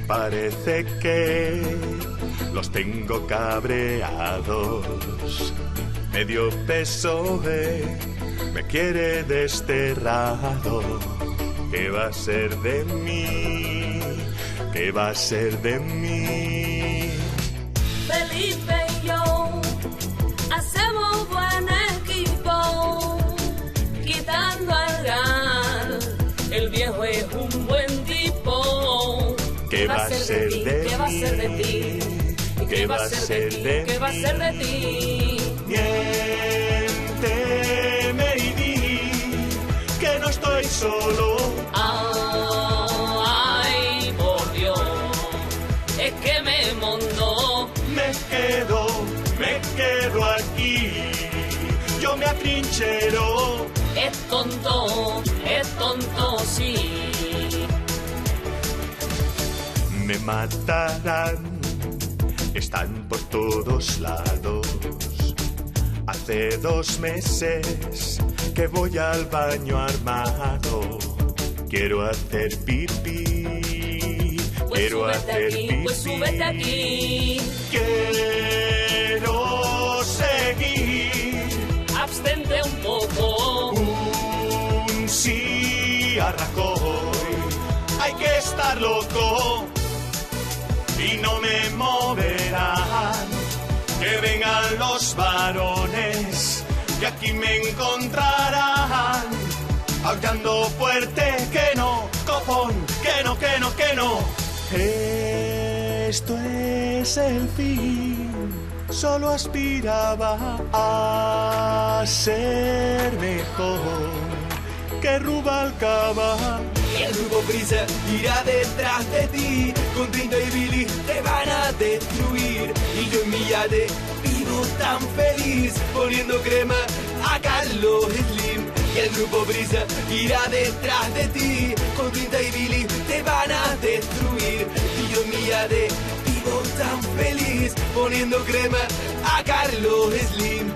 Parece que los tengo cabreados. Medio PSOE me quiere desterrado. ¿Qué va a ser de mí? ¿Qué va a ser de mí? Felipe y yo hacemos buen equipo, quitando al GAL. El viejo es un buen tipo. ¿Qué va a ser de mí? ¿Qué va a ser de ti? ¿Qué va a ser de ti? ¿Qué va a ser de ti? Miénteme y di que no estoy solo. Ay, por Dios, es que me montó. Me quedo aquí. Yo me atrinchero. Es tonto, sí. Me matarán. Están por todos lados. Hace 2 meses que voy al baño armado. Quiero hacer pipí. Pues Quiero hacer pipí. Pues súbete aquí. Quiero seguir. Abstente un poco. Un sí a Rajoy. Hay que estar loco. Y no me moverán. Que vengan los varones, que aquí me encontrarán, aullando fuerte, que no, copón, que no, que no, que no. Esto es el fin, solo aspiraba a ser mejor que Rubalcaba. Y el grupo Prisa irá detrás de ti. Con Trinta y Billy te van a destruir. Y yo en mi yate vivo tan feliz, poniendo crema a Carlos Slim. Y el grupo Prisa irá detrás de ti. Con Trinta y Billy te van a destruir. Y yo en mi yate vivo tan feliz, poniendo crema a Carlos Slim.